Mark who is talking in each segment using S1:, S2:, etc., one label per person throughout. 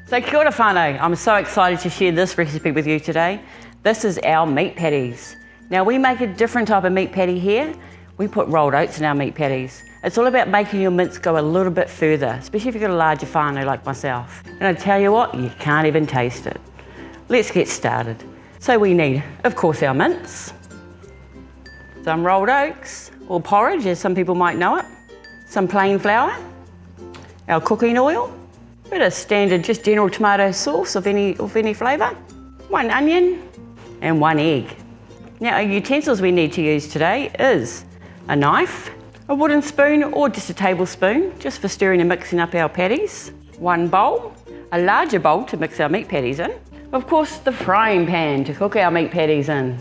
S1: So kia ora whanau, I'm so excited to share this recipe with you today. This is our meat patties. Now we make a different type of meat patty here. We put rolled oats in our meat patties. It's all about making your mince go a little bit further, especially if you've got a larger whanau like myself. And I tell you what, you can't even taste it. Let's get started. So we need, of course, our mince, some rolled oats, or porridge as some people might know it, some plain flour, our cooking oil, a bit of standard, just general tomato sauce of any flavour, 1 onion and 1 egg. Now our utensils we need to use today is a knife, a wooden spoon or just a tablespoon, just for stirring and mixing up our patties, 1 bowl, a larger bowl to mix our meat patties in, of course the frying pan to cook our meat patties in,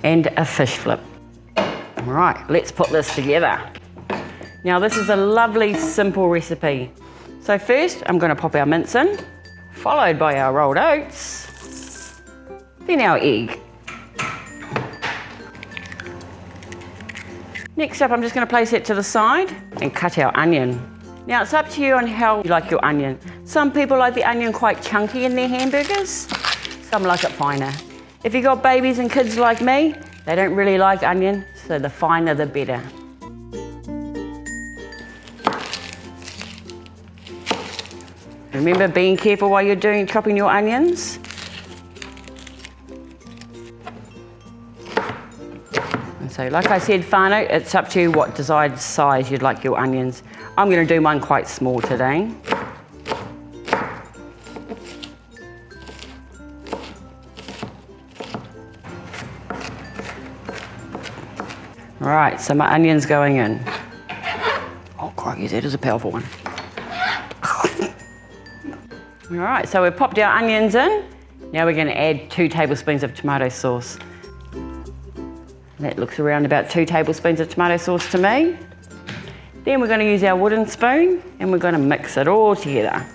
S1: and a fish flip. Right, let's put this together. Now this is a lovely simple recipe. So first I'm going to pop our mince in, followed by our rolled oats, then our egg. Next up I'm just going to place it to the side and cut our onion. Now it's up to you on how you like your onion. Some people like the onion quite chunky in their hamburgers, some like it finer. If you've got babies and kids like me, they don't really like onion, so the finer the better. Remember being careful while you're chopping your onions. And so like I said, whanau, it's up to you what desired size you'd like your onions. I'm going to do mine quite small today. Right, so my onion's going in. Oh crikey, that is a powerful one. All right, so we've popped our onions in. Now we're going to add 2 tablespoons of tomato sauce. That looks around about 2 tablespoons of tomato sauce to me. Then we're going to use our wooden spoon and we're going to mix it all together.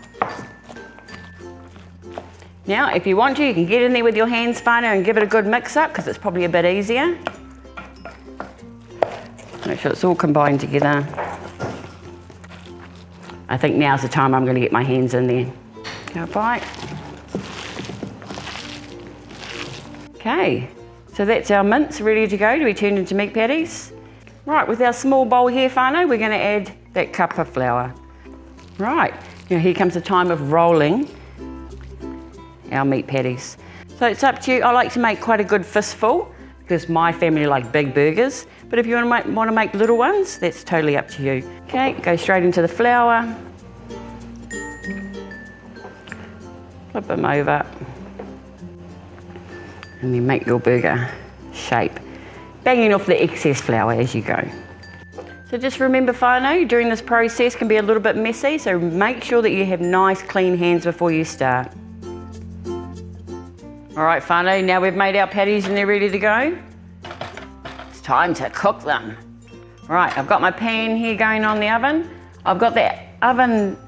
S1: Now, if you want to, you can get in there with your hands, whanau, and give it a good mix up because it's probably a bit easier. Make sure it's all combined together. I think now's the time I'm going to get my hands in there. Go bite. Okay, so that's our mince ready to go to be turned into meat patties. Right, with our small bowl here, whanau, we're going to add that cup of flour. Right, now here comes the time of rolling our meat patties. So it's up to you. I like to make quite a good fistful because my family like big burgers, but if you want to make little ones, that's totally up to you. Okay, go straight into the flour. Flip them over and then make your burger shape, banging off the excess flour as you go. So just remember, whanau, during this process can be a little bit messy, so make sure that you have nice clean hands before you start. All right, whanau, now we've made our patties and they're ready to go. It's time to cook them. All right, I've got my pan here going on the oven. I've got the oven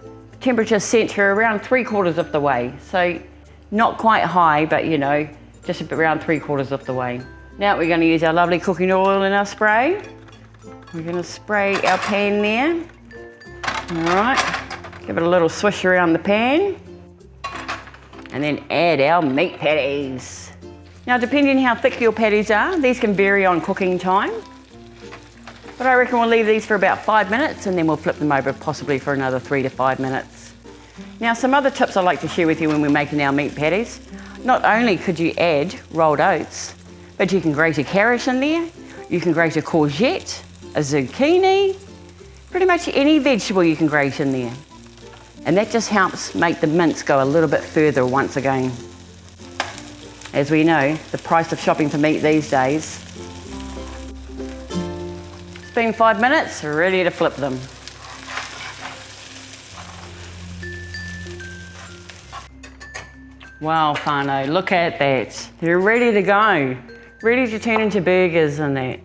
S1: temperature set to around 3/4 of the way, so not quite high, but you know, just around 3/4 of the way. Now we're going to use our lovely cooking oil in our spray. We're going to spray our pan there. All right, give it a little swish around the pan, and then add our meat patties. Now depending on how thick your patties are, these can vary on cooking time, but I reckon we'll leave these for about 5 minutes and then we'll flip them over possibly for another 3 to 5 minutes. Now some other tips I'd like to share with you when we're making our meat patties. Not only could you add rolled oats, but you can grate a carrot in there, you can grate a courgette, a zucchini, pretty much any vegetable you can grate in there. And that just helps make the mince go a little bit further once again. As we know, the price of shopping for meat these days. It's been 5 minutes, we're ready to flip them. Wow, whanau, look at that. They're ready to go. Ready to turn into burgers and that.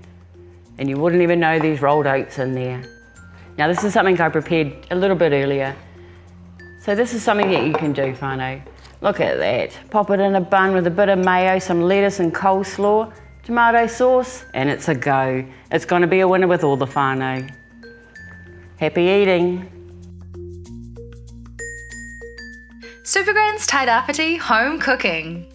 S1: And you wouldn't even know there's rolled oats in there. Now this is something I prepared a little bit earlier. So this is something that you can do, whanau. Look at that. Pop it in a bun with a bit of mayo, some lettuce and coleslaw, tomato sauce, and it's a go. It's going to be a winner with all the whanau. Happy eating.
S2: Supergrans Tairāwhiti home cooking.